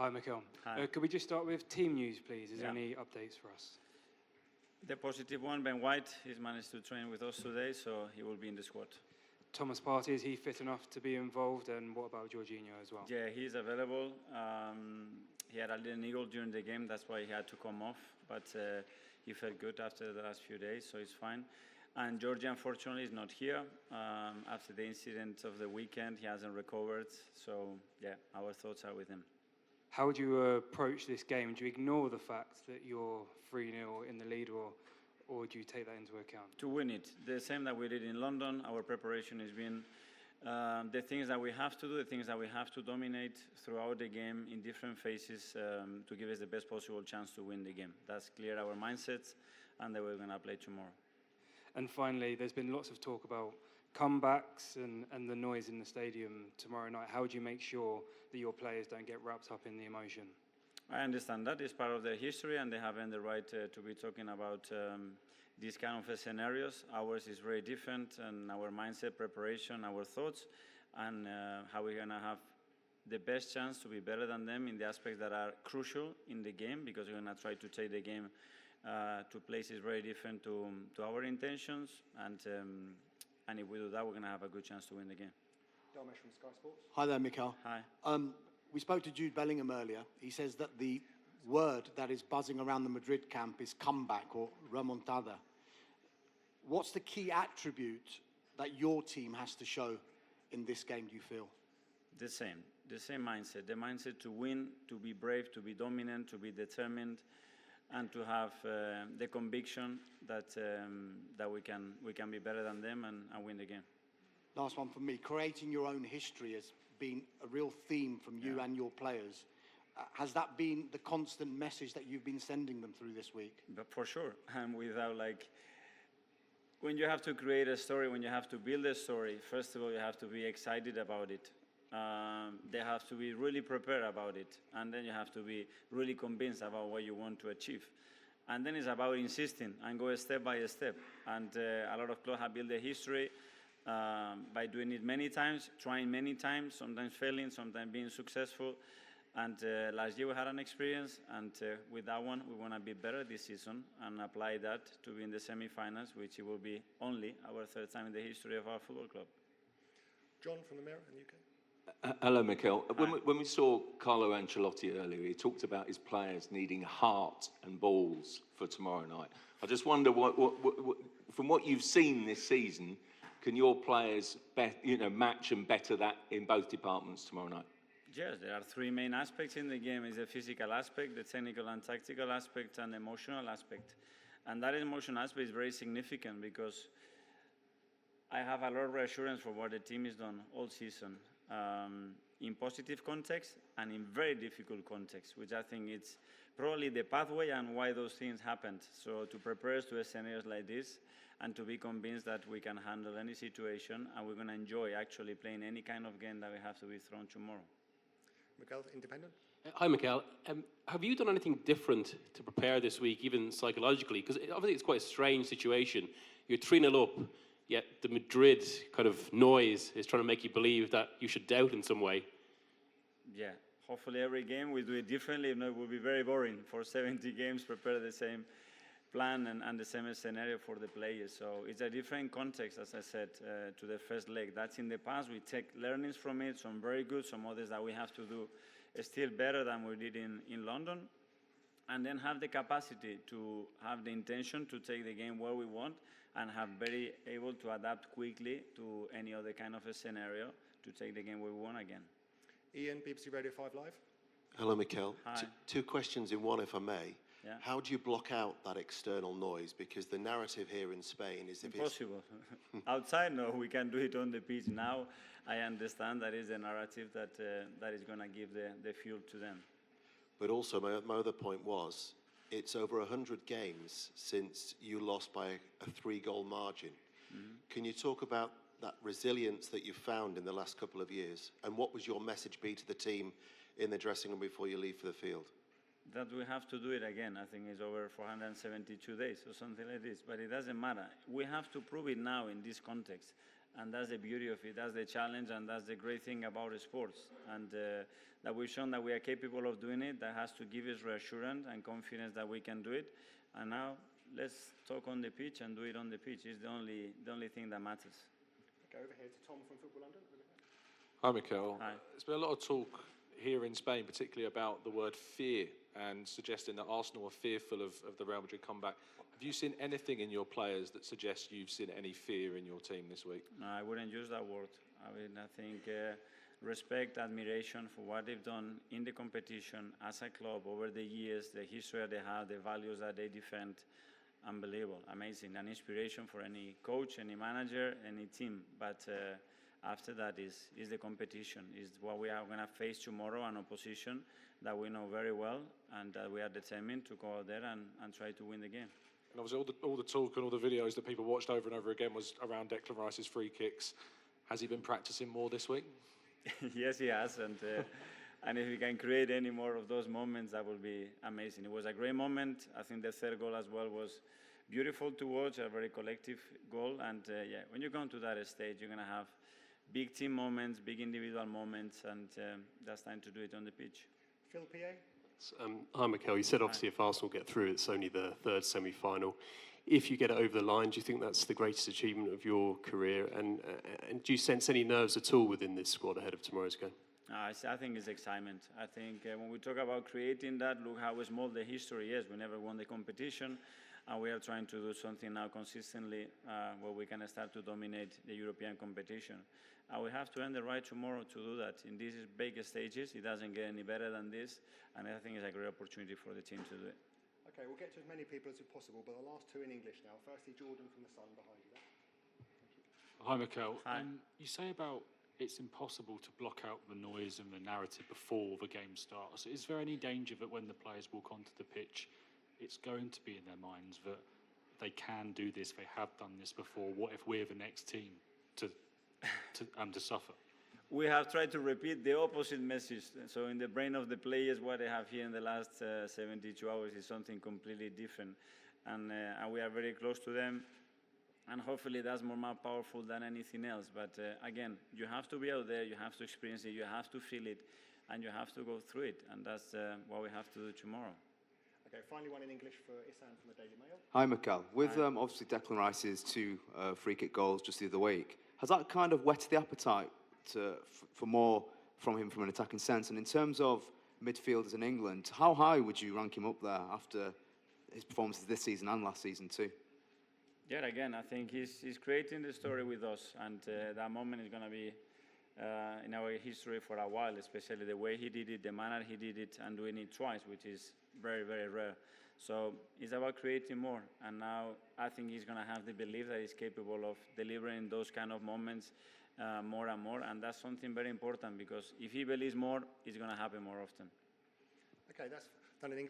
Hi, Mikel. Hi. Could we just start with team news, please? Is there Yeah. any updates for us? The positive one, Ben White, he's managed to train with us today, so he will be in the squad. Thomas Partey, is he fit enough to be involved? And what about Jorginho as well? Yeah, he's available. He had a little niggle during the game, that's why he had to come off. But he felt good after the last few days, so he's fine. And Georgie, unfortunately, is not here. After the incident of the weekend, he hasn't recovered. So, yeah, our thoughts are with him. How would you approach this game? Do you ignore the fact that you're 3-0 in the lead, or do you take that into account? To win it, the same that we did in London, our preparation has been the things that we have to do, the things that we have to dominate throughout the game in different phases to give us the best possible chance to win the game. That's clear our mindsets, and that we're going to play tomorrow. And finally, there's been lots of talk about comebacks and the noise in the stadium tomorrow night. How do you make sure that your players don't get wrapped up in the emotion? I understand that is part of their history, and they have the right to be talking about these kind of scenarios. Ours is very different, and our mindset, preparation, our thoughts, and how we're going to have the best chance to be better than them in the aspects that are crucial in the game, because we're going to try to take the game to places very different to our intentions, and if we do that, we're going to have a good chance to win the game. Dharmesh from Sky Sports. Hi there, Mikel. Hi. We spoke to Jude Bellingham earlier. He says that the word that is buzzing around the Madrid camp is comeback or remontada. What's the key attribute that your team has to show in this game, do you feel? The same mindset. The mindset to win, to be brave, to be dominant, to be determined, and to have the conviction that we can be better than them and win the game. Last one from me. Creating your own history has been a real theme from you and your players. Has that been the constant message that you've been sending them through this week? But for sure, and without when you have to create a story, when you have to build a story, first of all, you have to be excited about it. They have to be really prepared about it, and then you have to be really convinced about what you want to achieve. And then it's about insisting and go step by step. And a lot of clubs have built a history by doing it many times, trying many times, sometimes failing, sometimes being successful. And last year we had an experience, and with that one we want to be better this season and apply that to be in the semi-finals, which it will be only our third time in the history of our football club. John from the Mirror in the UK. Hello, Mikel. When we saw Carlo Ancelotti earlier, he talked about his players needing heart and balls for tomorrow night. I just wonder, from what you've seen this season, can your players match and better that in both departments tomorrow night? Yes, there are three main aspects in the game. It's the physical aspect, the technical and tactical aspect, and the emotional aspect. And that emotional aspect is very significant because I have a lot of reassurance for what the team has done all season. In positive context and in very difficult context, which I think it's probably the pathway and why those things happened. So to prepare us to scenarios like this and to be convinced that we can handle any situation and we're going to enjoy actually playing any kind of game that we have to be thrown tomorrow. Mikel, Independent. Hi, Mikel. Have you done anything different to prepare this week, even psychologically? Because obviously it's quite a strange situation. You're 3-0 up, yet the Madrid kind of noise is trying to make you believe that you should doubt in some way. Yeah, hopefully every game we do it differently. If not, it will be very boring for 70 games, prepare the same plan and the same scenario for the players. So it's a different context, as I said, to the first leg. That's in the past. We take learnings from it, some very good, some others that we have to do still better than we did in London. And then have the capacity to have the intention to take the game where we want and have very able to adapt quickly to any other kind of a scenario to take the game where we want again. Ian, BBC Radio 5 Live. Hello, Mikel. Hi. Two questions in one, if I may. Yeah. How do you block out that external noise? Because the narrative here in Spain is if Impossible. Outside, no, we can do it on the pitch. Now, I understand that is a narrative that is going to give the fuel to them. But also, my other point was, it's over 100 games since you lost by a 3-goal margin. Mm-hmm. Can you talk about that resilience that you've found in the last couple of years? And what was your message be to the team in the dressing room before you leave for the field? That we have to do it again. I think it's over 472 days or something like this. But it doesn't matter. We have to prove it now in this context. And that's the beauty of it. That's the challenge, and that's the great thing about sports. And that we've shown that we are capable of doing it. That has to give us reassurance and confidence that we can do it. And now let's talk on the pitch and do it on the pitch. It's the only thing that matters. Okay, over here to Tom from Football London. Hi, Mikel. Hi. There's been a lot of talk here in Spain, particularly about the word fear and suggesting that Arsenal are fearful of the Real Madrid comeback. Have you seen anything in your players that suggests you've seen any fear in your team this week? No, I wouldn't use that word. I mean, I think respect, admiration for what they've done in the competition as a club over the years, the history that they have, the values that they defend. Unbelievable, amazing, an inspiration for any coach, any manager, any team. But after that is the competition, is what we are going to face tomorrow, an opposition that we know very well and that we are determined to go out there and try to win the game. And obviously all the talk and all the videos that people watched over and over again was around Declan Rice's free kicks. Has he been practicing more this week? Yes, he has, and if he can create any more of those moments, that will be amazing. It was a great moment. I think the third goal as well was beautiful to watch, a very collective goal. And yeah, when you come to that stage, you're going to have big team moments, big individual moments, and that's time to do it on the pitch. Phil PA. Hi, Mikel. You said obviously if Arsenal get through, it's only the third semi-final. If you get it over the line, do you think that's the greatest achievement of your career? And do you sense any nerves at all within this squad ahead of tomorrow's game? I think it's excitement. I think when we talk about creating that, look how small the history is. We never won the competition, and we are trying to do something now consistently where we can start to dominate the European competition. And we have to earn the right tomorrow to do that. In these big stages, it doesn't get any better than this, and I think it's a great opportunity for the team to do it. Okay, we'll get to as many people as possible, but the last two in English now. Firstly, Jordan from the Sun behind you there. Hi, Mikel. Hi. You say about it's impossible to block out the noise and the narrative before the game starts. Is there any danger that when the players walk onto the pitch, it's going to be in their minds that they can do this, they have done this before? What if we're the next team to suffer? We have tried to repeat the opposite message. So in the brain of the players, what they have here in the last 72 hours is something completely different. And we are very close to them. And hopefully that's more powerful than anything else. But again, you have to be out there, you have to experience it, you have to feel it, and you have to go through it. And that's what we have to do tomorrow. Okay, finally one in English for Isan from the Daily Mail. Hi, Mikel. With obviously Declan Rice's two free kick goals just the other week, has that kind of whetted the appetite for more from him from an attacking sense? And in terms of midfielders in England, how high would you rank him up there after his performances this season and last season too? Yeah, again, I think he's creating the story with us, and that moment is going to be in our history for a while, especially the way he did it, the manner he did it, and doing it twice, which is very, very rare. So it's about creating more, and now I think he's going to have the belief that he's capable of delivering those kind of moments more and more, and that's something very important, because if he believes more, it's going to happen more often. Okay, that's done in English.